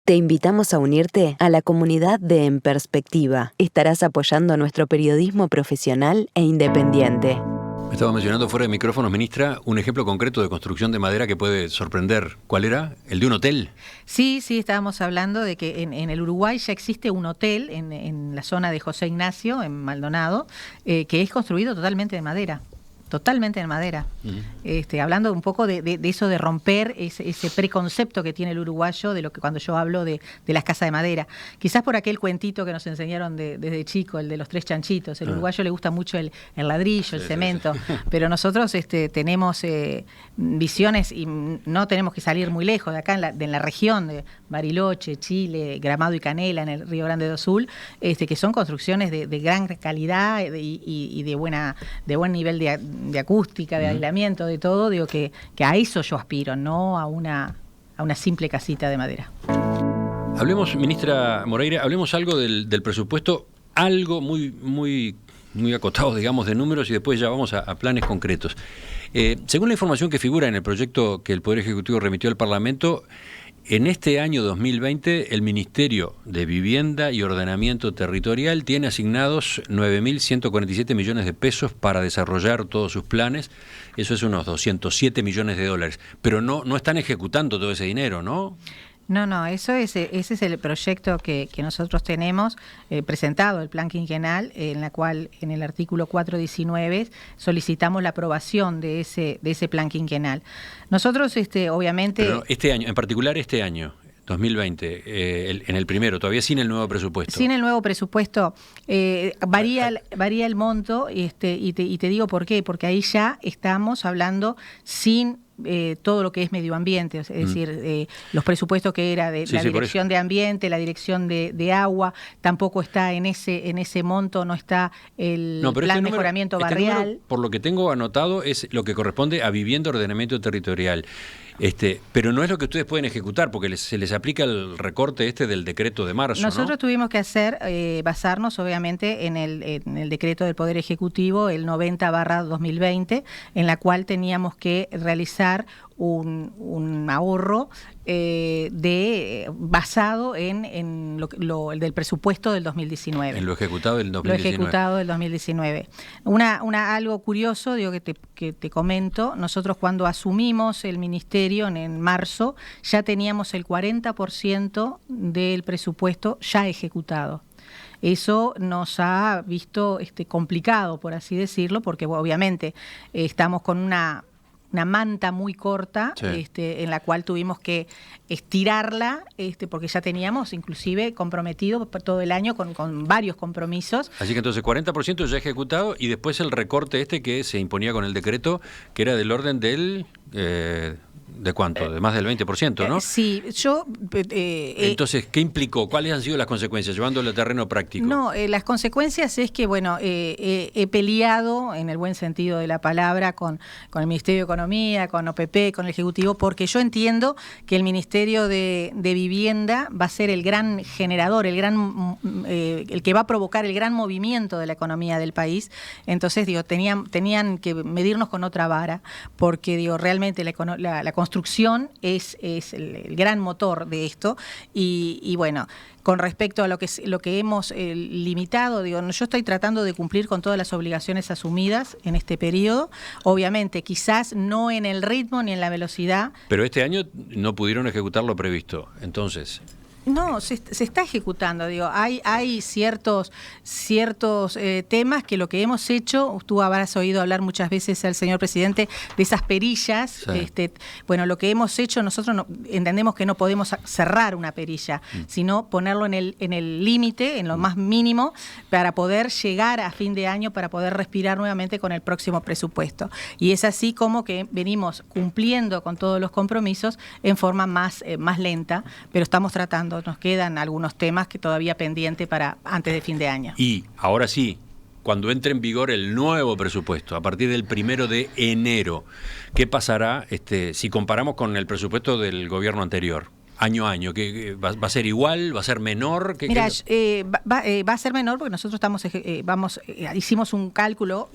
Te invitamos a unirte a la comunidad de En Perspectiva. Estarás apoyando nuestro periodismo profesional e independiente. Me estaba mencionando fuera de micrófono, ministra, un ejemplo concreto de construcción de madera que puede sorprender. ¿Cuál era? ¿El de un hotel? Sí, estábamos hablando de que en el Uruguay ya existe un hotel en la zona de José Ignacio, en Maldonado, que es construido totalmente de madera. Totalmente en madera. Hablando un poco de eso de romper ese preconcepto que tiene el uruguayo de lo que cuando yo hablo de las casas de madera. Quizás por aquel cuentito que nos enseñaron desde chico, el de los 3 chanchitos. El uruguayo le gusta mucho el ladrillo, el cemento, pero nosotros tenemos visiones y no tenemos que salir muy lejos de acá en la región de Bariloche, Chile, Gramado y Canela, en el Río Grande do Sul, que son construcciones de gran calidad y de buen nivel de acústica, de aislamiento, de todo. Digo que a eso yo aspiro, no a una simple casita de madera. Hablemos, ministra Moreira, hablemos algo del presupuesto, algo muy acotado, digamos, de números, y después ya vamos a planes concretos. Según la información que figura en el proyecto que el Poder Ejecutivo remitió al Parlamento, en este año 2020, el Ministerio de Vivienda y Ordenamiento Territorial tiene asignados 9.147 millones de pesos para desarrollar todos sus planes. Eso es unos 207 millones de dólares. Pero no están ejecutando todo ese dinero, ¿no? No, ese es el proyecto que nosotros tenemos presentado, el plan quinquenal, en la cual en el artículo 419 solicitamos la aprobación de ese plan quinquenal. Nosotros, obviamente... Pero este año, en particular este año, 2020, en el primero, todavía sin el nuevo presupuesto. Sin el nuevo presupuesto, varía el monto, y te digo por qué, porque ahí ya estamos hablando sin... todo lo que es medio ambiente, es decir, los presupuestos que era de la dirección de ambiente, la dirección de agua, tampoco está en ese monto, no está el plan mejoramiento barrial. Número, por lo que tengo anotado, es lo que corresponde a vivienda, ordenamiento territorial. Pero no es lo que ustedes pueden ejecutar, porque se les aplica el recorte del decreto de marzo. Nosotros tuvimos que basarnos obviamente en el decreto del Poder Ejecutivo, el 90/2020, en la cual teníamos que realizar un ahorro basado en el del presupuesto del 2019. En lo ejecutado del 2019. Lo ejecutado del 2019. Algo curioso, digo que te comento, nosotros cuando asumimos el ministerio en marzo, ya teníamos el 40% del presupuesto ya ejecutado. Eso nos ha visto complicado, por así decirlo, porque obviamente estamos con una manta muy corta, en la cual tuvimos que estirarla, porque ya teníamos inclusive comprometido todo el año con varios compromisos. Así que entonces 40% ya ejecutado, y después el recorte que se imponía con el decreto, que era del orden del... ¿De cuánto? De más del 20%, ¿no? Sí, yo... Entonces, ¿qué implicó? ¿Cuáles han sido las consecuencias, llevándolo al terreno práctico? No, las consecuencias es que, he peleado, en el buen sentido de la palabra, con el Ministerio de Economía, con OPP, con el Ejecutivo, porque yo entiendo que el Ministerio de Vivienda va a ser el gran generador, el que va a provocar el gran movimiento de la economía del país. Entonces, tenían que medirnos con otra vara, porque, realmente la construcción es el gran motor de esto, y bueno, con respecto a lo que hemos limitado, yo estoy tratando de cumplir con todas las obligaciones asumidas en este periodo, obviamente quizás no en el ritmo ni en la velocidad. Pero este año no pudieron ejecutar lo previsto, entonces... No, se está ejecutando, hay ciertos temas que lo que hemos hecho, tú habrás oído hablar muchas veces al señor presidente de esas perillas, lo que hemos hecho, nosotros entendemos que no podemos cerrar una perilla, sino ponerlo en el límite, en lo más mínimo, para poder llegar a fin de año, para poder respirar nuevamente con el próximo presupuesto. Y es así como que venimos cumpliendo con todos los compromisos en forma más lenta, pero estamos tratando. Nos quedan algunos temas que todavía pendientes para antes de fin de año. Y ahora sí, cuando entre en vigor el nuevo presupuesto, a partir del 1 de enero, ¿qué pasará si comparamos con el presupuesto del gobierno anterior? año a año? ¿Que va a ser igual? ¿Va a ser menor? Mira, va a ser menor porque nosotros hicimos un cálculo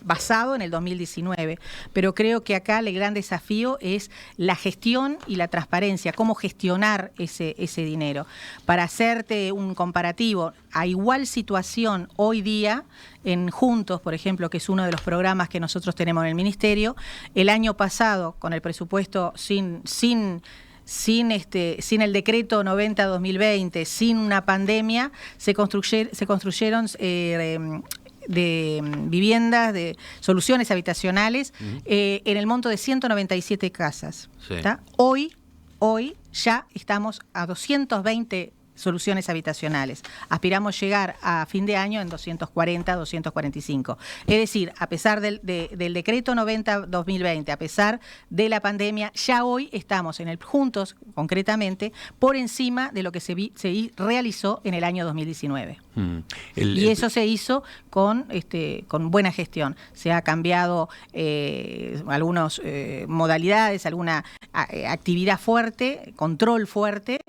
basado en el 2019, pero creo que acá el gran desafío es la gestión y la transparencia, cómo gestionar ese dinero. Para hacerte un comparativo, a igual situación hoy día, en Juntos, por ejemplo, que es uno de los programas que nosotros tenemos en el Ministerio, el año pasado, con el presupuesto sin el decreto 90-2020, sin una pandemia, se construyeron de viviendas, de soluciones habitacionales, en el monto de 197 casas. Sí. Hoy ya estamos a 220 soluciones habitacionales. Aspiramos llegar a fin de año en 240, 245. Es decir, a pesar del decreto 90-2020, a pesar de la pandemia, ya hoy estamos en el Juntos, concretamente, por encima de lo que se realizó en el año 2019. Y eso se hizo con buena gestión. Se ha cambiado algunas modalidades, alguna actividad fuerte, control fuerte.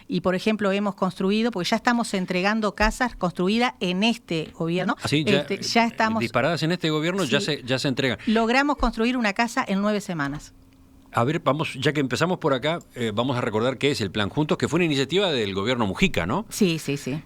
Y, por ejemplo, hemos construido, porque ya estamos entregando casas construidas en este gobierno. Así, ya estamos disparadas en este gobierno, sí, ya se entregan. Logramos construir una casa en 9 semanas. A ver, ya que empezamos por acá, vamos a recordar qué es el Plan Juntos, que fue una iniciativa del gobierno Mujica, ¿no? Sí.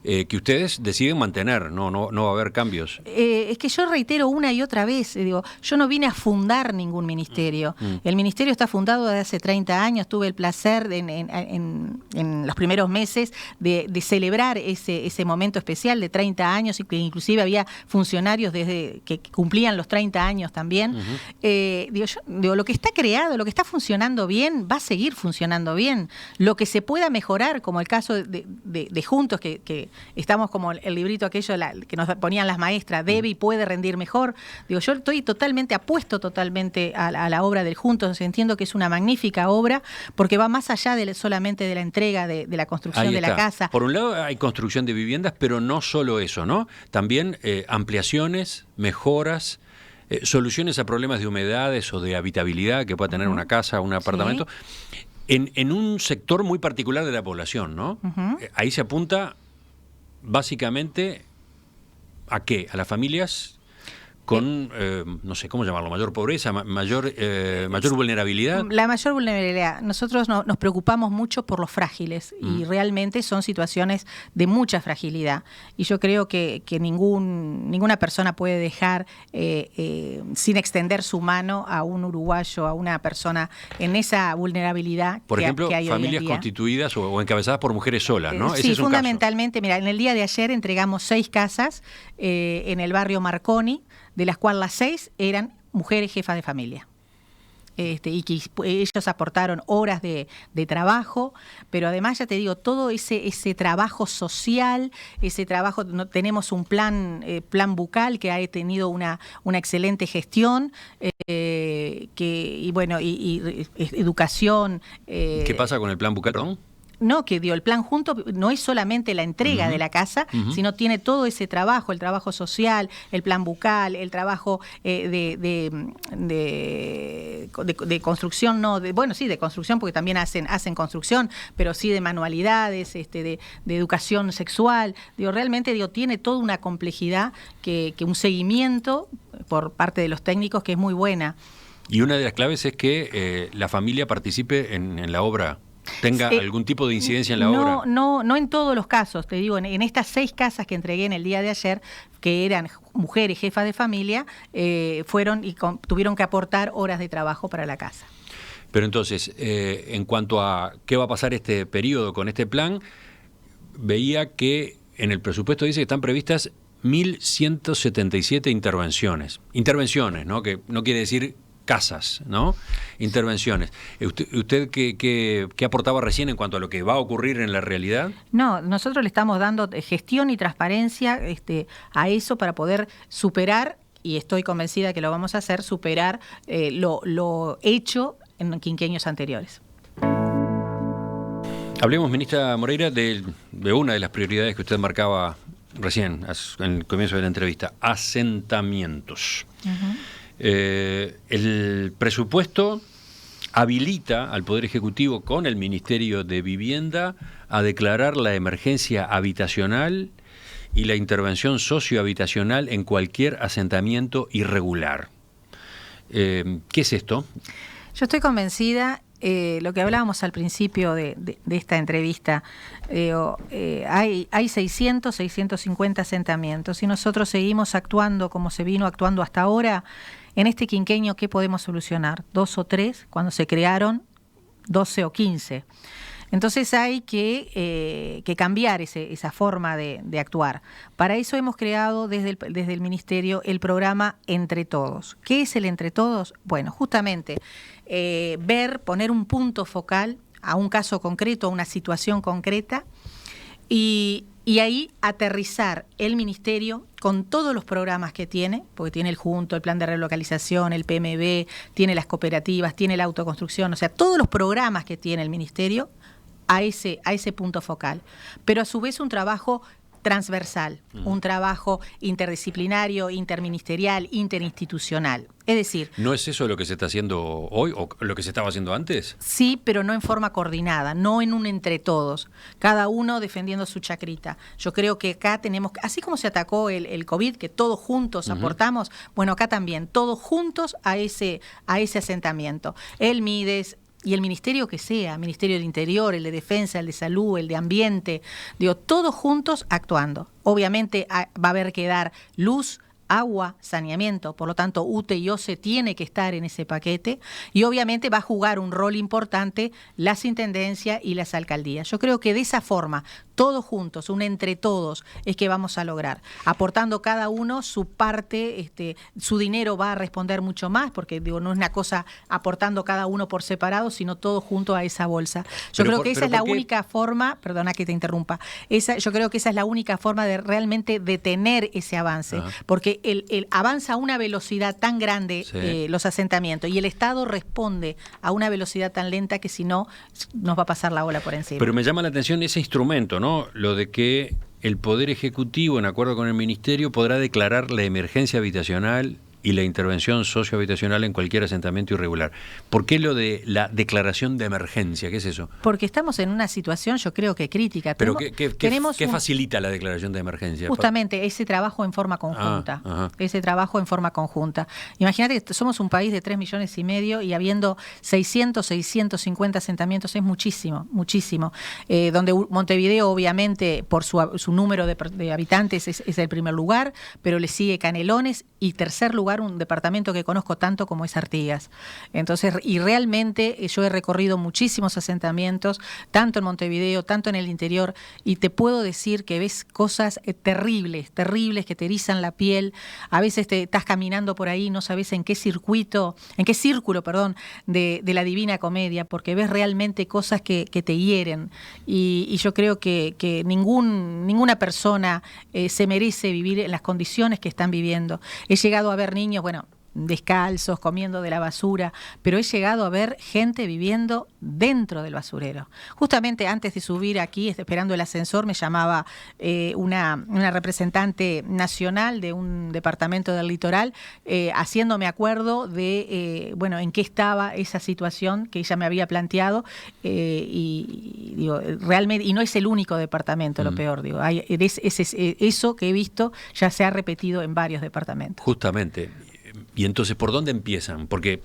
Que ustedes deciden mantener, no va a haber cambios. Es que yo reitero una y otra vez, yo no vine a fundar ningún ministerio. El ministerio está fundado desde hace 30 años, tuve el placer en los primeros meses de celebrar ese momento especial de 30 años, y que inclusive había funcionarios desde que cumplían los 30 años también. Lo que está creado, lo que está funcionando bien, va a seguir funcionando bien. Lo que se pueda mejorar, como el caso de Juntos, que estamos como el librito aquello que nos ponían las maestras, debe y puede rendir mejor. Yo estoy apuesto totalmente a la obra del Juntos. Entiendo que es una magnífica obra, porque va más allá solamente de la entrega de la construcción de la casa. Por un lado hay construcción de viviendas, pero no solo eso, ¿no? También ampliaciones, mejoras, soluciones a problemas de humedades o de habitabilidad que pueda tener una casa o un apartamento, en un sector muy particular de la población, ¿no? Ahí se apunta básicamente ¿a qué? A las familias con, no sé cómo llamarlo, mayor pobreza, mayor vulnerabilidad. La mayor vulnerabilidad. Nosotros nos preocupamos mucho por los frágiles y realmente son situaciones de mucha fragilidad. Y yo creo que ninguna persona puede dejar sin extender su mano a un uruguayo, a una persona en esa vulnerabilidad. Por ejemplo, que hay familias constituidas o encabezadas por mujeres solas, ¿no? Sí, fundamentalmente. Mira, en el día de ayer entregamos 6 casas en el barrio Marconi, de las cuales las 6 eran mujeres jefas de familia. Y que ellos aportaron horas de trabajo, pero además, ya te digo, todo ese trabajo social, ese trabajo, tenemos un plan bucal que ha tenido una excelente gestión, y educación. ¿Qué pasa con el plan bucal, perdón? No, que el plan Juntos no es solamente la entrega de la casa, sino tiene todo ese trabajo, el trabajo social, el plan bucal, el trabajo de construcción, de construcción, porque también hacen construcción, pero sí de manualidades, de educación sexual. Realmente tiene toda una complejidad que un seguimiento por parte de los técnicos que es muy buena. Y una de las claves es que la familia participe en la obra. ¿Tenga algún tipo de incidencia en la obra? No en todos los casos, te digo, en estas 6 casas que entregué en el día de ayer, que eran mujeres jefas de familia, fueron y tuvieron que aportar horas de trabajo para la casa. Pero entonces, en cuanto a qué va a pasar este periodo con este plan, veía que en el presupuesto dice que están previstas 1.177 intervenciones, ¿no? Que no quiere decir casas, ¿no? Intervenciones. ¿Usted qué aportaba recién en cuanto a lo que va a ocurrir en la realidad? No, nosotros le estamos dando gestión y transparencia a eso para poder superar, y estoy convencida que lo vamos a hacer, superar lo hecho en quinquenios anteriores. Hablemos, ministra Moreira, de una de las prioridades que usted marcaba recién, en el comienzo de la entrevista, asentamientos. El presupuesto habilita al Poder Ejecutivo con el Ministerio de Vivienda a declarar la emergencia habitacional y la intervención sociohabitacional en cualquier asentamiento irregular. ¿Qué es esto? Yo estoy convencida, lo que hablábamos al principio de esta entrevista, hay 600, 650 asentamientos y nosotros seguimos actuando como se vino actuando hasta ahora. En este quinquenio, ¿qué podemos solucionar? 2 o 3, cuando se crearon 12 o 15. Entonces hay que cambiar esa forma de actuar. Para eso hemos creado desde el Ministerio el programa Entre Todos. ¿Qué es el Entre Todos? Bueno, justamente poner un punto focal a un caso concreto, a una situación concreta, y ahí aterrizar el Ministerio con todos los programas que tiene, porque tiene el Junto, el Plan de Relocalización, el PMB, tiene las cooperativas, tiene la autoconstrucción, o sea, todos los programas que tiene el Ministerio a ese punto focal. Pero a su vez un trabajo transversal, un trabajo interdisciplinario, interministerial, interinstitucional. Es decir... ¿No es eso lo que se está haciendo hoy o lo que se estaba haciendo antes? Sí, pero no en forma coordinada, no en un entre todos, cada uno defendiendo su chacrita. Yo creo que acá tenemos, así como se atacó el COVID, que todos juntos aportamos, bueno, acá también, todos juntos a ese asentamiento. El MIDES, y el ministerio que sea, Ministerio del Interior, el de Defensa, el de Salud, el de Ambiente, digo, todos juntos actuando. Obviamente va a haber que dar luz, agua, saneamiento, por lo tanto UTE y OCE tiene que estar en ese paquete y obviamente va a jugar un rol importante las intendencias y las alcaldías. Yo creo que de esa forma, todos juntos, un entre todos, es que vamos a lograr, aportando cada uno su parte, su dinero va a responder mucho más, porque digo, no es una cosa aportando cada uno por separado, sino todos juntos a esa bolsa. Yo creo que esa es la única forma, perdona que te interrumpa, yo creo que esa es la única forma de realmente detener ese avance, porque el avanza a una velocidad tan grande, los asentamientos, y el Estado responde a una velocidad tan lenta que si no, nos va a pasar la ola por encima. Pero me llama la atención ese instrumento, ¿no? Lo de que el Poder Ejecutivo, en acuerdo con el Ministerio, podrá declarar la emergencia habitacional y la intervención sociohabitacional en cualquier asentamiento irregular. ¿Por qué lo de la declaración de emergencia? ¿Qué es eso? Porque estamos en una situación, yo creo que crítica. ¿Pero qué facilita la declaración de emergencia? Justamente ese trabajo en forma conjunta. Ese trabajo en forma conjunta. Imagínate que somos un país de 3,5 millones y habiendo 600, 650 asentamientos es muchísimo, muchísimo. Donde Montevideo, obviamente, por su número de habitantes es el primer lugar, pero le sigue Canelones y tercer lugar un departamento que conozco tanto como es Artigas. Entonces, y realmente yo he recorrido muchísimos asentamientos, tanto en Montevideo, tanto en el interior, y te puedo decir que ves cosas terribles, terribles, que te erizan la piel. A veces te estás caminando por ahí, no sabes en qué círculo, de la Divina Comedia, porque ves realmente cosas que te hieren. Y yo creo que ninguna persona se merece vivir en las condiciones que están viviendo. He llegado a ver niños, descalzos, comiendo de la basura, pero he llegado a ver gente viviendo dentro del basurero. Justamente antes de subir aquí, esperando el ascensor, me llamaba una representante nacional de un departamento del litoral, haciéndome acuerdo de, en qué estaba esa situación que ella me había planteado, y digo, realmente, y no es el único departamento, lo peor, digo, eso que he visto ya se ha repetido en varios departamentos. Justamente. Y entonces, ¿por dónde empiezan? Porque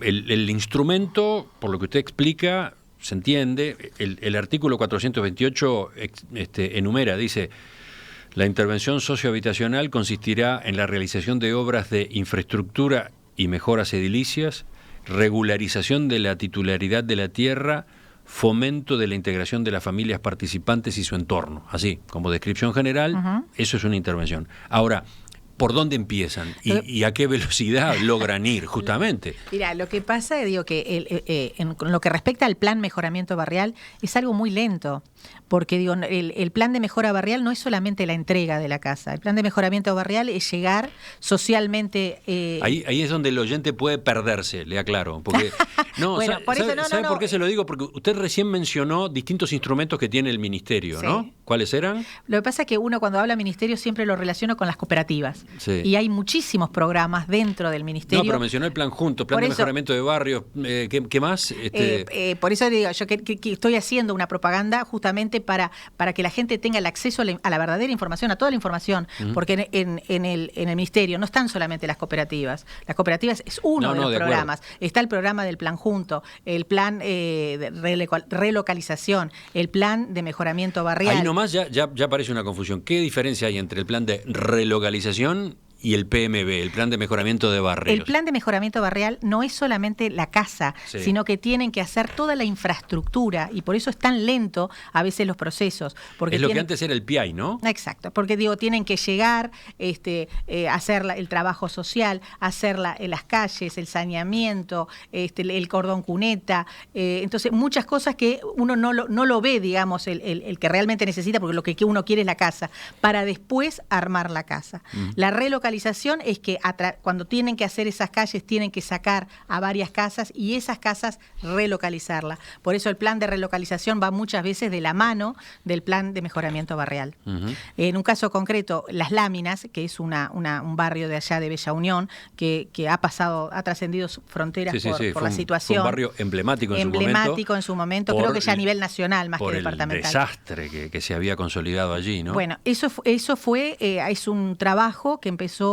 el instrumento, por lo que usted explica, se entiende, el artículo 428 enumera, dice, la intervención sociohabitacional consistirá en la realización de obras de infraestructura y mejoras edilicias, regularización de la titularidad de la tierra, fomento de la integración de las familias participantes y su entorno. Así, como descripción general, eso es una intervención. Ahora, ¿por dónde empiezan? ¿Y a qué velocidad logran ir, justamente? Mira, lo que pasa, digo, que en lo que respecta al plan mejoramiento barrial, es algo muy lento, porque digo, el plan de mejora barrial no es solamente la entrega de la casa. El plan de mejoramiento barrial es llegar socialmente... Ahí es donde el oyente puede perderse, le aclaro. Porque, ¿sabe por qué se lo digo? Porque usted recién mencionó distintos instrumentos que tiene el Ministerio, ¿no? ¿Cuáles eran? Lo que pasa es que uno cuando habla ministerio siempre lo relaciona con las cooperativas. Sí. Y hay muchísimos programas dentro del ministerio. No, pero mencionó el plan junto, plan de mejoramiento de barrios. ¿Qué más? Por eso digo, yo que estoy haciendo una propaganda justamente para que la gente tenga el acceso a la verdadera información, a toda la información. Porque en el ministerio no están solamente las cooperativas. Las cooperativas es uno de los programas. Está el programa del plan junto, el plan de relocalización, el plan de mejoramiento barrial. Ahí nomás ya parece una confusión. ¿Qué diferencia hay entre el plan de relocalización y el PMB, el plan de mejoramiento de barrios? El plan de mejoramiento barrial no es solamente la casa, sino que tienen que hacer toda la infraestructura y por eso es tan lento a veces los procesos. Porque es lo que antes era el PIAI, ¿no? Exacto, porque tienen que llegar, hacer el trabajo social, hacer las calles, el saneamiento, el cordón cuneta, entonces muchas cosas que uno no lo ve, digamos, el que realmente necesita, porque lo que uno quiere es la casa, para después armar la casa. La relocalización es que cuando tienen que hacer esas calles tienen que sacar a varias casas y esas casas relocalizarlas. Por eso el plan de relocalización va muchas veces de la mano del plan de mejoramiento barrial. En un caso concreto, Las Láminas, que es un barrio de allá de Bella Unión, que ha trascendido fronteras por la situación. Fue un barrio emblemático en su momento. Creo que ya a nivel nacional más que departamental. Por el desastre que se había consolidado allí, ¿no? Bueno, eso es un trabajo que empezó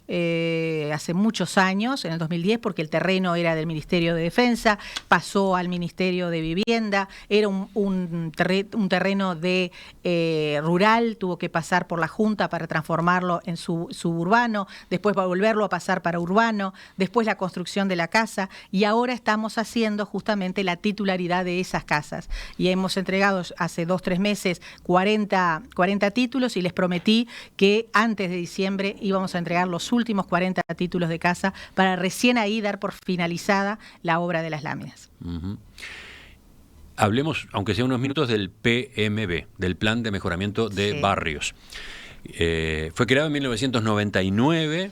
hace muchos años, en el 2010, porque el terreno era del Ministerio de Defensa, pasó al Ministerio de Vivienda, era un terreno de rural, tuvo que pasar por la Junta para transformarlo en suburbano, después va a volverlo a pasar para urbano, después la construcción de la casa, y ahora estamos haciendo justamente la titularidad de esas casas. Y hemos entregado hace 2-3 meses 40 títulos y les prometí que antes de diciembre íbamos a entregar los últimos 40 títulos de casa para recién ahí dar por finalizada la obra de Las Láminas. Hablemos, aunque sea unos minutos, del PMB, del Plan de Mejoramiento de Barrios. Fue creado en 1999,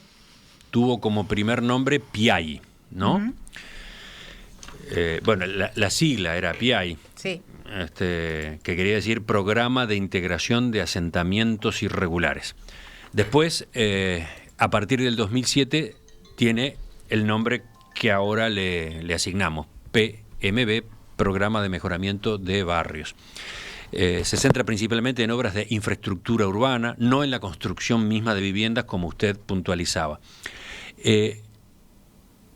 tuvo como primer nombre PIAI, ¿no? Bueno, la sigla era PIAI. Sí. Que quería decir Programa de Integración de Asentamientos Irregulares. Después, a partir del 2007, tiene el nombre que ahora le asignamos, PMB, Programa de Mejoramiento de Barrios. Se centra principalmente en obras de infraestructura urbana, no en la construcción misma de viviendas, como usted puntualizaba. En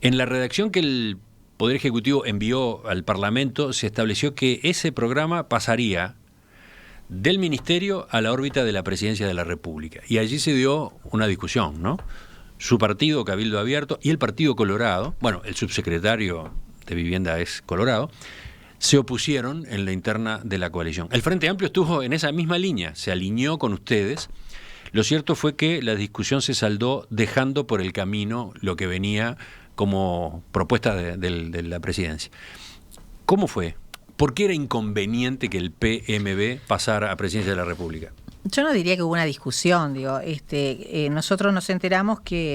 la redacción que el Poder Ejecutivo envió al Parlamento, se estableció que ese programa pasaría del Ministerio a la órbita de la Presidencia de la República. Y allí se dio una discusión, ¿no? Su partido, Cabildo Abierto, y el Partido Colorado, bueno, el subsecretario de Vivienda es Colorado, se opusieron en la interna de la coalición. El Frente Amplio estuvo en esa misma línea, se alineó con ustedes. Lo cierto fue que la discusión se saldó dejando por el camino lo que venía como propuesta de la presidencia. ¿Cómo fue? ¿Por qué era inconveniente que el PMB pasara a Presidencia de la República? Yo no diría que hubo una discusión, nosotros nos enteramos que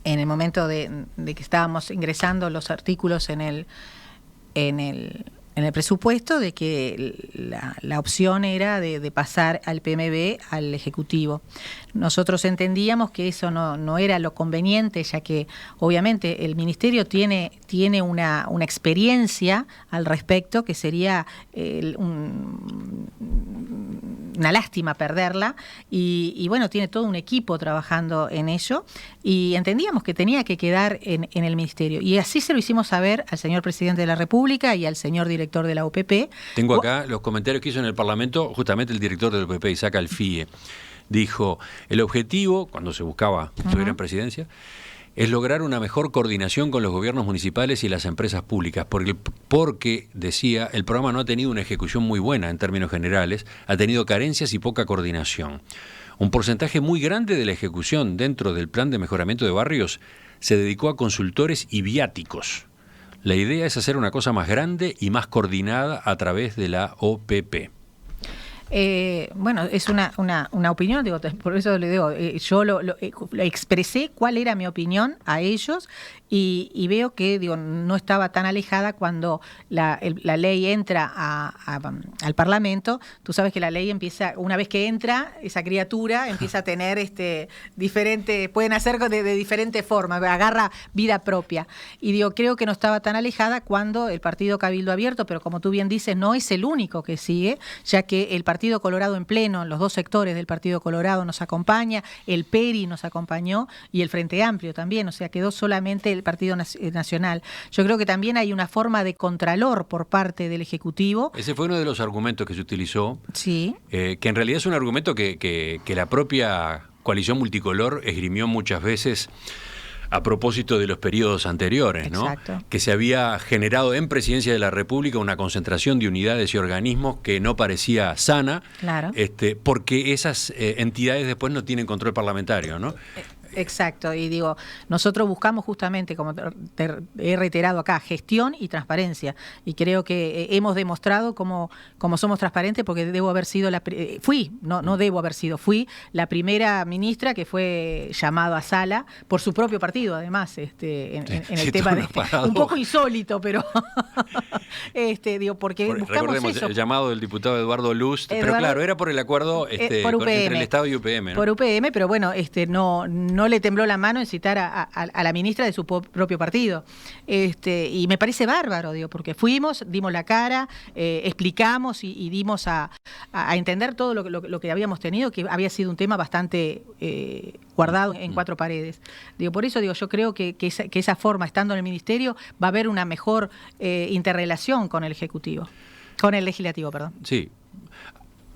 en el momento de que estábamos ingresando los artículos en el presupuesto, de que la opción era de pasar al PMB al Ejecutivo. Nosotros entendíamos que eso no era lo conveniente, ya que obviamente el Ministerio tiene una experiencia al respecto que sería una lástima perderla, y bueno, tiene todo un equipo trabajando en ello, y entendíamos que tenía que quedar en el Ministerio. Y así se lo hicimos saber al señor Presidente de la República y al señor director de la OPP. Tengo acá los comentarios que hizo en el Parlamento justamente el director de la OPP, Isaac Alfie. Dijo, el objetivo, cuando se buscaba que estuviera en presidencia, es lograr una mejor coordinación con los gobiernos municipales y las empresas públicas, porque, decía, el programa no ha tenido una ejecución muy buena en términos generales, ha tenido carencias y poca coordinación. Un porcentaje muy grande de la ejecución dentro del Plan de Mejoramiento de Barrios se dedicó a consultores y viáticos. La idea es hacer una cosa más grande y más coordinada a través de la OPP. Bueno, es una opinión, digo, por eso le digo, yo lo expresé cuál era mi opinión a ellos y veo que digo no estaba tan alejada cuando la ley entra al Parlamento. Tú sabes que la ley empieza, una vez que entra, esa criatura empieza a tener diferentes, pueden hacer de diferentes formas, agarra vida propia. Y digo, creo que no estaba tan alejada cuando el Partido Cabildo Abierto, pero como tú bien dices, no es el único que sigue, ya que el Partido Colorado en pleno, los dos sectores del Partido Colorado nos acompaña, el PERI nos acompañó y el Frente Amplio también, o sea, quedó solamente el Partido Nacional. Yo creo que también hay una forma de contralor por parte del Ejecutivo. Ese fue uno de los argumentos que se utilizó, sí, que en realidad es un argumento que la propia coalición multicolor esgrimió muchas veces a propósito de los periodos anteriores, ¿no? Exacto. Que se había generado en Presidencia de la República una concentración de unidades y organismos que no parecía sana, claro, porque esas entidades después no tienen control parlamentario, ¿no? Exacto, y digo, nosotros buscamos justamente, como te he reiterado acá, gestión y transparencia, y creo que hemos demostrado cómo somos transparentes, porque debo haber sido fui la primera ministra que fue llamada a sala por su propio partido, además, en el tema de un poco insólito, pero digo, porque buscamos eso. El llamado del diputado Eduardo Luz, pero claro, era por el acuerdo entre el Estado y UPM, ¿no? Por UPM, pero bueno, no le tembló la mano en citar a la ministra de su propio partido. Y me parece bárbaro, digo, porque dimos la cara, explicamos y dimos a entender todo lo que habíamos tenido, que había sido un tema bastante guardado en cuatro paredes. Digo, por eso digo, yo creo que esa forma, estando en el ministerio, va a haber una mejor interrelación con el Ejecutivo, con el Legislativo, perdón. Sí.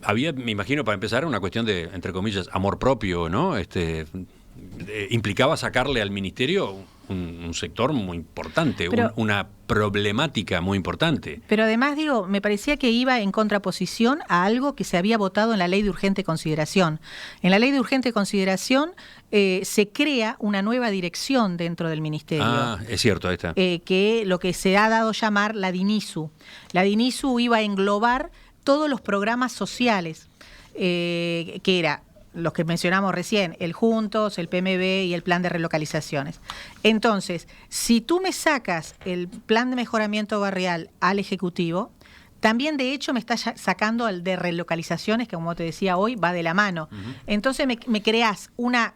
Había, me imagino, para empezar, una cuestión de, entre comillas, amor propio, ¿no? Implicaba sacarle al ministerio un sector muy importante, una problemática muy importante. Pero además, digo, me parecía que iba en contraposición a algo que se había votado en la Ley de Urgente Consideración. En la Ley de Urgente Consideración se crea una nueva dirección dentro del ministerio. Ah, es cierto, ahí está. Que lo que se ha dado a llamar la DINISU. La DINISU iba a englobar todos los programas sociales, que era los que mencionamos recién, el Juntos, el PMB y el Plan de Relocalizaciones. Entonces, si tú me sacas el Plan de Mejoramiento Barrial al Ejecutivo, también de hecho me estás sacando el de relocalizaciones, que como te decía hoy, va de la mano. Uh-huh. Entonces me creás una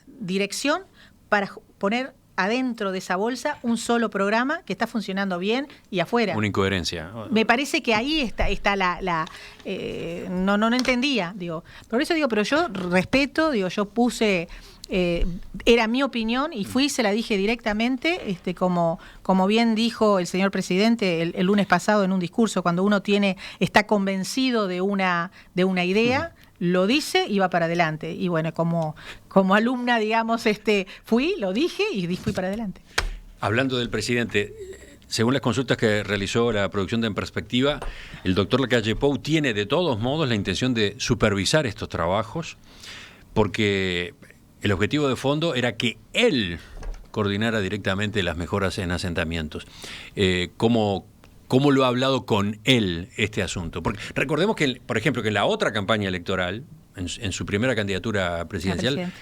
dirección para poner adentro de esa bolsa un solo programa que está funcionando bien y afuera. Una incoherencia. Me parece que ahí está no entendía, digo. Por eso digo, pero yo respeto, digo, yo puse, era mi opinión y se la dije directamente, como bien dijo el señor presidente el lunes pasado en un discurso, cuando uno está convencido de una idea, lo dice y va para adelante. Y bueno, como alumna, digamos, lo dije y fui para adelante. Hablando del presidente, según las consultas que realizó la producción de En Perspectiva, el doctor Lacalle Pou tiene de todos modos la intención de supervisar estos trabajos, porque el objetivo de fondo era que él coordinara directamente las mejoras en asentamientos. ¿Cómo lo ha hablado con él este asunto? Porque recordemos que, por ejemplo, que en la otra campaña electoral, en su primera candidatura presidencial,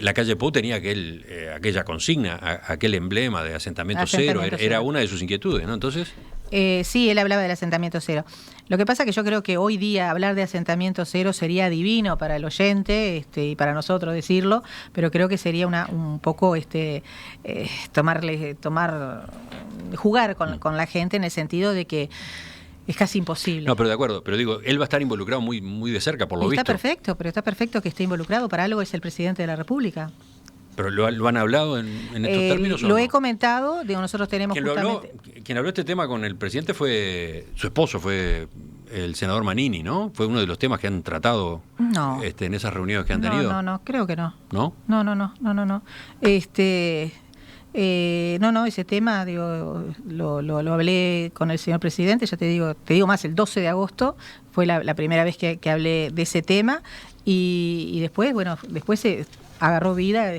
Lacalle Pou tenía aquella consigna, aquel emblema de asentamiento cero, era una de sus inquietudes, ¿no? Entonces... sí, él hablaba del asentamiento cero. Lo que pasa es que yo creo que hoy día hablar de asentamiento cero sería divino para el oyente y para nosotros decirlo, pero creo que sería un poco jugar con la gente en el sentido de que es casi imposible. No, pero de acuerdo, pero digo, él va a estar involucrado muy, muy de cerca, por lo visto. Está perfecto que esté involucrado, para algo es el presidente de la República. ¿Pero lo han hablado en estos términos? Lo he comentado, digo, nosotros tenemos quien habló este tema con el presidente fue su esposo, fue el senador Manini, ¿no? Fue uno de los temas que han tratado en esas reuniones que han tenido. No, creo que no. ¿No? No. Ese tema, digo, lo hablé con el señor presidente, ya te digo más, el 12 de agosto fue la primera vez que hablé de ese tema y después se agarró vida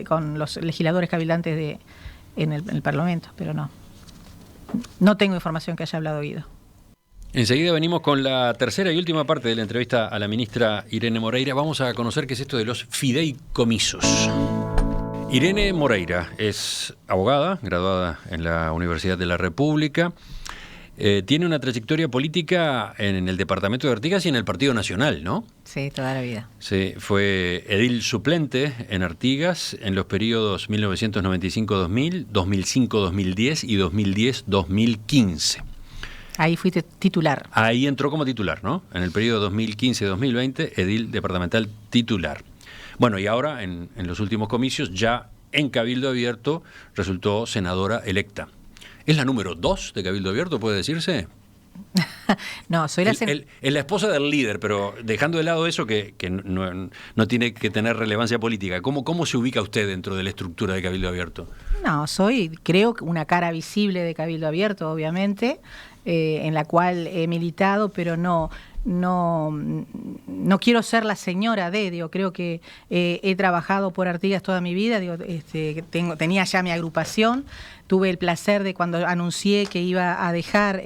con los legisladores cabildantes en el Parlamento, pero no tengo información que haya hablado Guido. Enseguida venimos con la tercera y última parte de la entrevista a la ministra Irene Moreira. Vamos a conocer qué es esto de los fideicomisos. Irene Moreira es abogada, graduada en la Universidad de la República. Tiene una trayectoria política en el departamento de Artigas y en el Partido Nacional, ¿no? Sí, toda la vida. Sí, fue edil suplente en Artigas en los periodos 1995-2000, 2005-2010 y 2010-2015. Ahí fuiste titular. Ahí entró como titular, ¿no? En el periodo 2015-2020, edil departamental titular. Bueno, y ahora, en los últimos comicios, ya en Cabildo Abierto, resultó senadora electa. ¿Es la número 2 de Cabildo Abierto, puede decirse? No, soy la... Es la esposa del líder, pero dejando de lado eso que no tiene que tener relevancia política. ¿Cómo se ubica usted dentro de la estructura de Cabildo Abierto? No, creo que una cara visible de Cabildo Abierto, obviamente, en la cual he militado, pero no quiero ser la señora de, creo que he trabajado por Artigas toda mi vida, tenía ya mi agrupación, tuve el placer de cuando anuncié que iba a dejar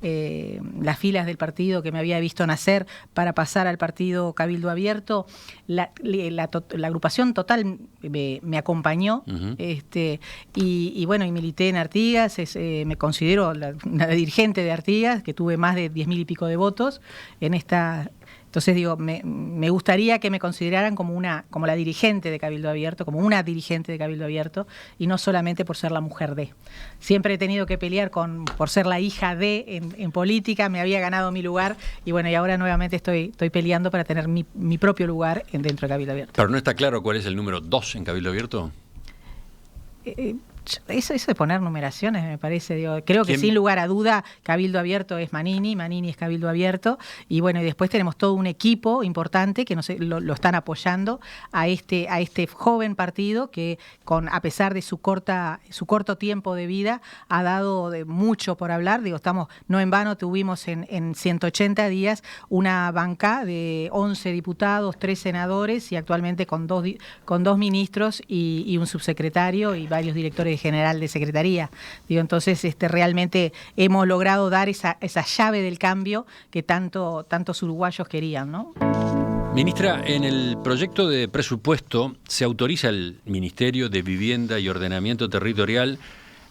las filas del partido que me había visto nacer para pasar al partido Cabildo Abierto, la agrupación total me acompañó. Uh-huh. Y bueno, y milité en Artigas, me considero una dirigente de Artigas, que tuve más de 10.000 y pico de votos en esta. Entonces digo, me gustaría que me consideraran como la dirigente de Cabildo Abierto, como una dirigente de Cabildo Abierto, y no solamente por ser la mujer de. Siempre he tenido que pelear por ser la hija de en política, me había ganado mi lugar, y bueno, y ahora nuevamente estoy peleando para tener mi propio lugar dentro de Cabildo Abierto. Pero no está claro cuál es el número 2 en Cabildo Abierto. Eso de poner numeraciones me parece, creo que sin lugar a duda Cabildo Abierto es Manini es Cabildo Abierto, y bueno, y después tenemos todo un equipo importante que lo están apoyando a este joven partido que a pesar de su corto tiempo de vida ha dado de mucho por hablar. No en vano tuvimos en 180 días una banca de 11 diputados, 3 senadores y actualmente con dos ministros y un subsecretario y varios directores general de secretaría. Entonces realmente hemos logrado dar esa llave del cambio que tantos uruguayos querían, ¿no? Ministra, en el proyecto de presupuesto se autoriza al Ministerio de Vivienda y Ordenamiento Territorial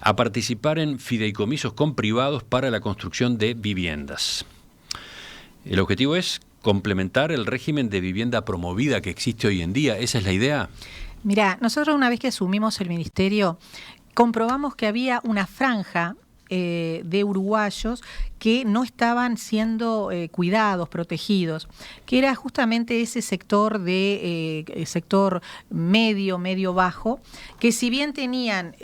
a participar en fideicomisos con privados para la construcción de viviendas. El objetivo es complementar el régimen de vivienda promovida que existe hoy en día. ¿Esa es la idea? Mirá, nosotros una vez que asumimos el ministerio, comprobamos que había una franja de uruguayos que no estaban siendo cuidados, protegidos, que era justamente ese sector sector medio bajo, que si bien tenían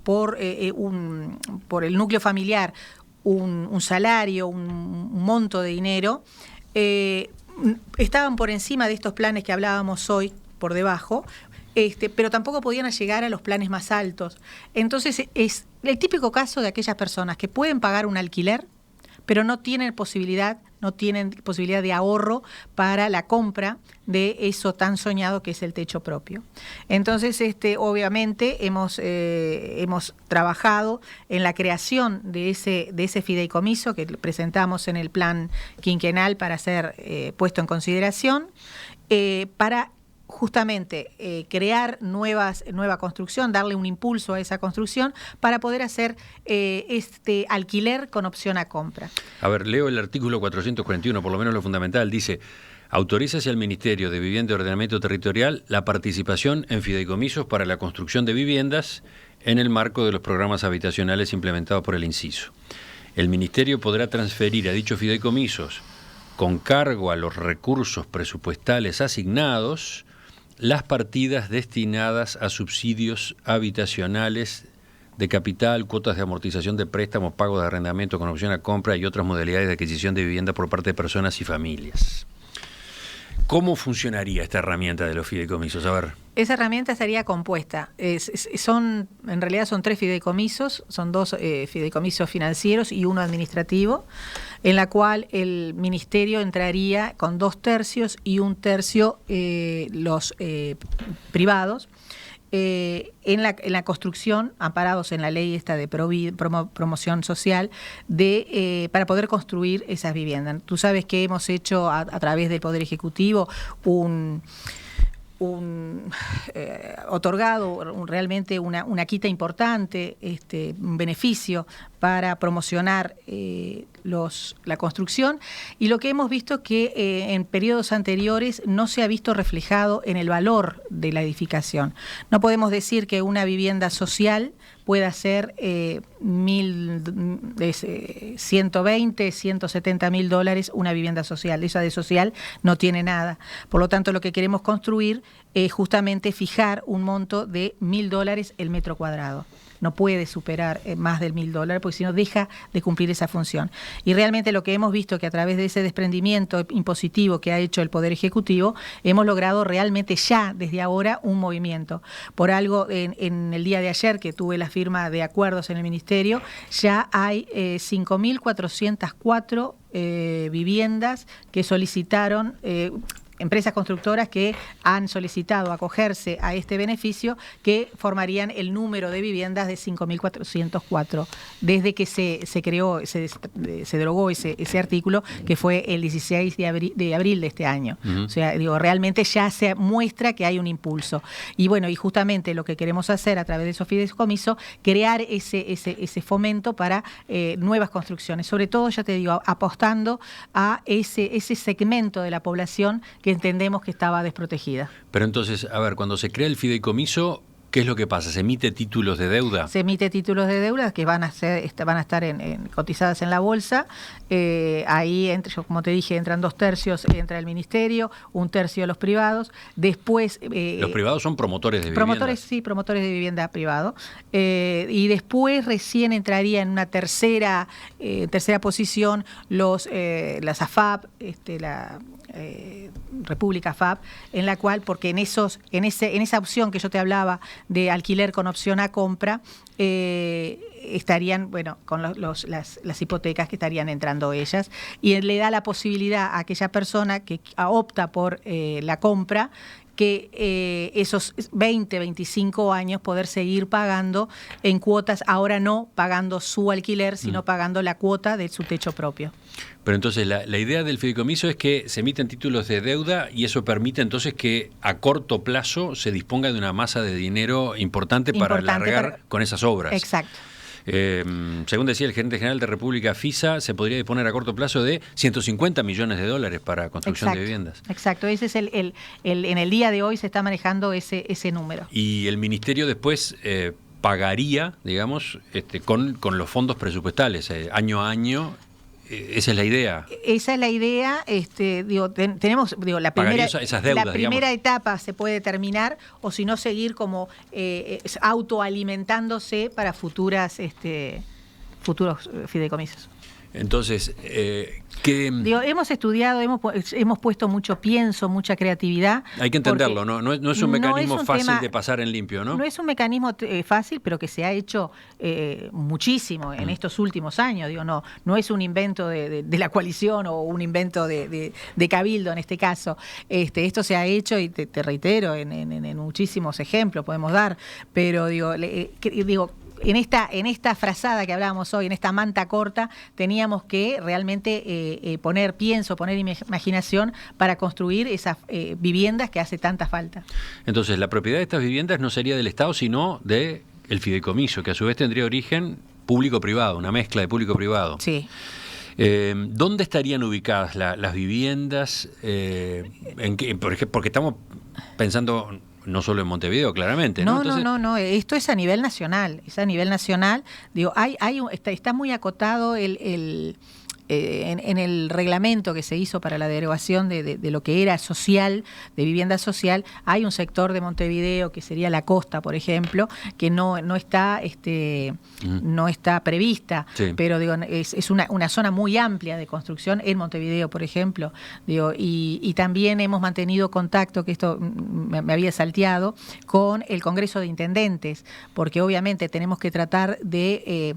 por el núcleo familiar un salario, un monto de dinero, estaban por encima de estos planes que hablábamos hoy, por debajo, pero tampoco podían llegar a los planes más altos. Entonces es el típico caso de aquellas personas que pueden pagar un alquiler, pero no tienen posibilidad de ahorro para la compra de eso tan soñado que es el techo propio. Entonces, obviamente hemos trabajado en la creación de ese fideicomiso que presentamos en el plan quinquenal para ser puesto en consideración, para justamente crear nueva construcción, darle un impulso a esa construcción para poder hacer alquiler con opción a compra. A ver, leo el artículo 441, por lo menos lo fundamental, dice: autorízase al Ministerio de Vivienda y Ordenamiento Territorial la participación en fideicomisos para la construcción de viviendas en el marco de los programas habitacionales implementados por el inciso. El Ministerio podrá transferir a dichos fideicomisos, con cargo a los recursos presupuestales asignados, las partidas destinadas a subsidios habitacionales de capital, cuotas de amortización de préstamos, pagos de arrendamiento con opción a compra y otras modalidades de adquisición de vivienda por parte de personas y familias. ¿Cómo funcionaría esta herramienta de los fideicomisos? A ver. Esa herramienta estaría compuesta. En realidad son 3 fideicomisos, son 2 fideicomisos financieros y uno administrativo, en la cual el ministerio entraría con 2 tercios y 1 tercio los privados. en la construcción, amparados en la ley esta de promoción social, para poder construir esas viviendas. Tú sabes que hemos hecho a través del Poder Ejecutivo otorgado realmente una quita importante, un beneficio para promocionar la construcción, y lo que hemos visto es que en periodos anteriores no se ha visto reflejado en el valor de la edificación. No podemos decir que una vivienda social pueda ser 120, 170 mil dólares una vivienda social. Esa de social no tiene nada. Por lo tanto, lo que queremos construir es justamente fijar un monto de $1.000 el metro cuadrado. No puede superar más del $1.000, porque si no deja de cumplir esa función. Y realmente lo que hemos visto que a través de ese desprendimiento impositivo que ha hecho el Poder Ejecutivo, hemos logrado realmente ya desde ahora un movimiento. Por algo, en el día de ayer que tuve la firma de acuerdos en el Ministerio, ya hay 5.404 viviendas que solicitaron, empresas constructoras que han solicitado acogerse a este beneficio, que formarían el número de viviendas de 5.404 desde que se creó, se derogó ese artículo, que fue el 16 de abril de este año. O sea, realmente ya se muestra que hay un impulso. Y bueno, y justamente lo que queremos hacer a través de esos fideicomisos, crear ese fomento para nuevas construcciones. Sobre todo, ya te digo, apostando a ese segmento de la población que entendemos que estaba desprotegida. Pero entonces, a ver, cuando se crea el fideicomiso, ¿qué es lo que pasa? ¿Se emite títulos de deuda? Se emite títulos de deuda que van a estar cotizadas en la bolsa. Ahí, como te dije, entran 2/3, entra el Ministerio, 1/3 los privados. Después... los privados son promotores de vivienda. Promotores de vivienda privado. Y después recién entraría en una tercera posición las AFAP, República FAP, en la cual, porque en esa opción que yo te hablaba de alquiler con opción a compra, estarían, con las hipotecas que estarían entrando ellas, y le da la posibilidad a aquella persona que opta por la compra, que esos 20, 25 años poder seguir pagando en cuotas, ahora no pagando su alquiler, sino pagando la cuota de su techo propio. Pero entonces la idea del fideicomiso es que se emiten títulos de deuda, y eso permite entonces que a corto plazo se disponga de una masa de dinero importante para largar con esas obras. Exacto. Según decía el gerente general de República FISA, se podría disponer a corto plazo de $150 millones para construcción de viviendas. Exacto, ese es en el día de hoy se está manejando ese número. Y el Ministerio después pagaría, digamos, con los fondos presupuestales, año a año. Esa es la idea. Esa es la idea. Tenemos la primera etapa se puede terminar, o si no seguir como autoalimentándose para futuros fideicomisos. Entonces, hemos estudiado, hemos puesto mucho pienso, mucha creatividad. Hay que entenderlo, no es un mecanismo fácil de pasar en limpio, ¿no? No es un mecanismo fácil, pero que se ha hecho muchísimo en estos últimos años. No es un invento de la coalición o un invento de Cabildo en este caso. Esto se ha hecho, y te reitero, en muchísimos ejemplos podemos dar, pero en esta frazada que hablábamos hoy, en esta manta corta, teníamos que realmente poner imaginación para construir esas viviendas que hace tanta falta. Entonces, la propiedad de estas viviendas no sería del Estado, sino del fideicomiso, que a su vez tendría origen público-privado, una mezcla de público-privado. Sí. ¿Dónde estarían ubicadas las viviendas? Porque estamos pensando... No solo en Montevideo, claramente, ¿no? No. Esto es a nivel nacional. Está muy acotado en el reglamento que se hizo para la derogación de lo que era social, de vivienda social. Hay un sector de Montevideo, que sería la costa, por ejemplo, que no está prevista, sí. Pero es una zona muy amplia de construcción en Montevideo, por ejemplo. Y también hemos mantenido contacto, que esto me había salteado, con el Congreso de Intendentes, porque obviamente tenemos que tratar de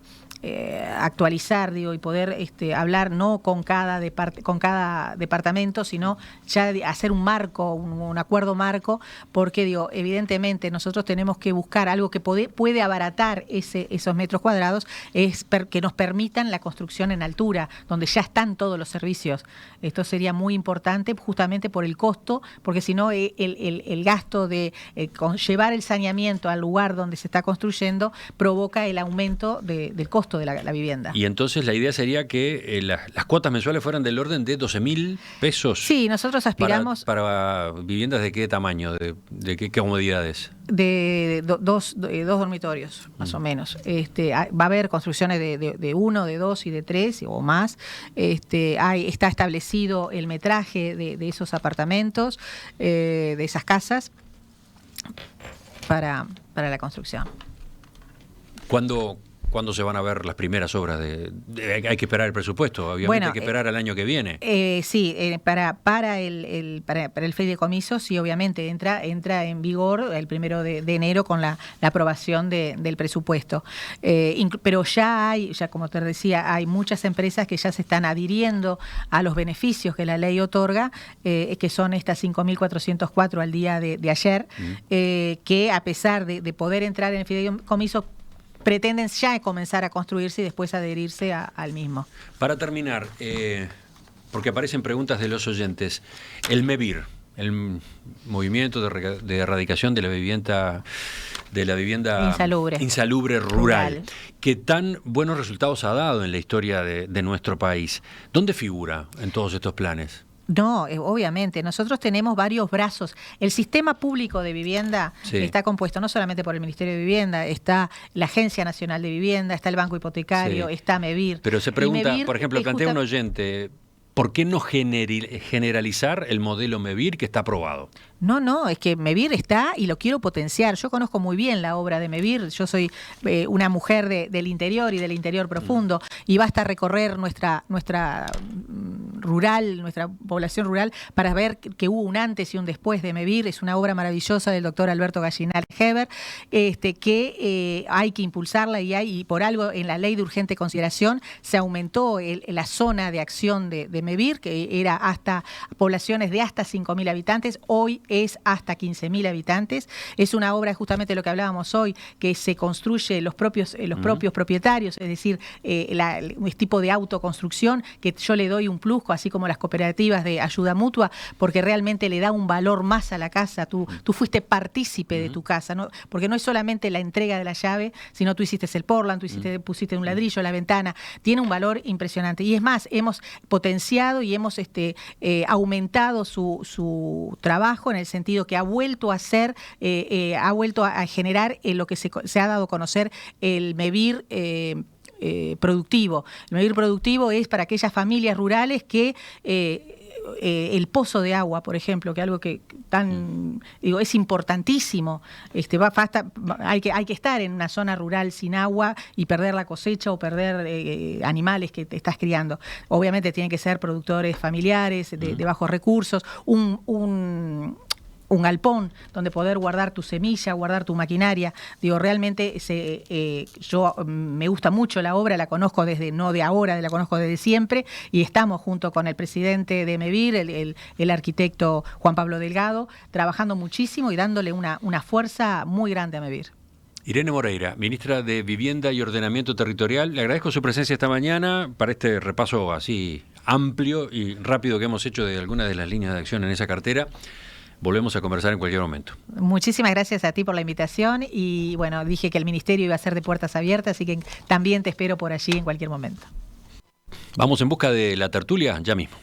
actualizar, digo, y poder hablar no con cada departamento, sino ya hacer un marco, un acuerdo marco, porque digo, evidentemente nosotros tenemos que buscar algo que puede abaratar esos metros cuadrados, es que nos permitan la construcción en altura, donde ya están todos los servicios. Esto sería muy importante justamente por el costo, porque si no el gasto de llevar el saneamiento al lugar donde se está construyendo provoca el aumento del costo de la vivienda. Y entonces la idea sería que las cuotas mensuales fueran del orden de 12.000 pesos. Sí, nosotros aspiramos... ¿Para viviendas de qué tamaño? ¿De qué comodidades? De dos dormitorios, más o menos. Va a haber construcciones de 1, de 2 y de 3 o más. Está establecido el metraje de esos apartamentos, de esas casas, para la construcción. ¿Cuándo se van a ver las primeras obras? Hay que esperar el presupuesto, obviamente. Bueno, hay que esperar al año que viene. Sí, para el fideicomiso, sí, obviamente, entra en vigor el 1 de enero con la aprobación del presupuesto. Pero ya como te decía, hay muchas empresas que ya se están adhiriendo a los beneficios que la ley otorga, que son estas 5.404 al día de ayer, que a pesar de poder entrar en el fideicomiso, pretenden ya comenzar a construirse y después adherirse al mismo. Para terminar, porque aparecen preguntas de los oyentes, el MEVIR, el Movimiento de Erradicación de la Vivienda Insalubre Rural, que tan buenos resultados ha dado en la historia de nuestro país. ¿Dónde figura en todos estos planes? No, obviamente. Nosotros tenemos varios brazos. El sistema público de vivienda está compuesto no solamente por el Ministerio de Vivienda, está la Agencia Nacional de Vivienda, está el Banco Hipotecario, está MEVIR. Pero se pregunta, por ejemplo, plantea un oyente, ¿por qué no generalizar el modelo MEVIR que está aprobado? No, es que MEVIR está y lo quiero potenciar. Yo conozco muy bien la obra de MEVIR. Yo soy una mujer del interior y del interior profundo, y basta recorrer nuestra población rural para ver que hubo un antes y un después de MEVIR. Es una obra maravillosa del doctor Alberto Gallinal Heber, que hay que impulsarla, y por algo en la ley de urgente consideración se aumentó la zona de acción de MEVIR, que era hasta poblaciones de hasta 5.000 habitantes. Hoy es hasta 15.000 habitantes. Es una obra, justamente lo que hablábamos hoy, que se construye los propios propietarios, es decir, un tipo de autoconstrucción que yo le doy un plus, así como las cooperativas de ayuda mutua, porque realmente le da un valor más a la casa. Tú fuiste partícipe de tu casa, ¿no? Porque no es solamente la entrega de la llave, sino tú hiciste el portland, pusiste un ladrillo, la ventana. Tiene un valor impresionante. Y es más, hemos potenciado y hemos aumentado su trabajo, en el sentido que ha vuelto a generar lo que se ha dado a conocer, el MEVIR productivo. El MEVIR productivo es para aquellas familias rurales que el pozo de agua, por ejemplo, que algo que es importantísimo. Hay que estar en una zona rural sin agua y perder la cosecha o perder animales que te estás criando. Obviamente tienen que ser productores familiares de bajos recursos, un galpón donde poder guardar tu semilla, guardar tu maquinaria. Realmente yo me gusta mucho la obra, la conozco no de ahora, la conozco desde siempre, y estamos junto con el presidente de MEVIR, el arquitecto Juan Pablo Delgado, trabajando muchísimo y dándole una fuerza muy grande a MEVIR. Irene Moreira, ministra de Vivienda y Ordenamiento Territorial, le agradezco su presencia esta mañana para este repaso así amplio y rápido que hemos hecho de algunas de las líneas de acción en esa cartera. Volvemos a conversar en cualquier momento. Muchísimas gracias a ti por la invitación, y bueno, dije que el ministerio iba a ser de puertas abiertas, así que también te espero por allí en cualquier momento. Vamos en busca de la tertulia ya mismo.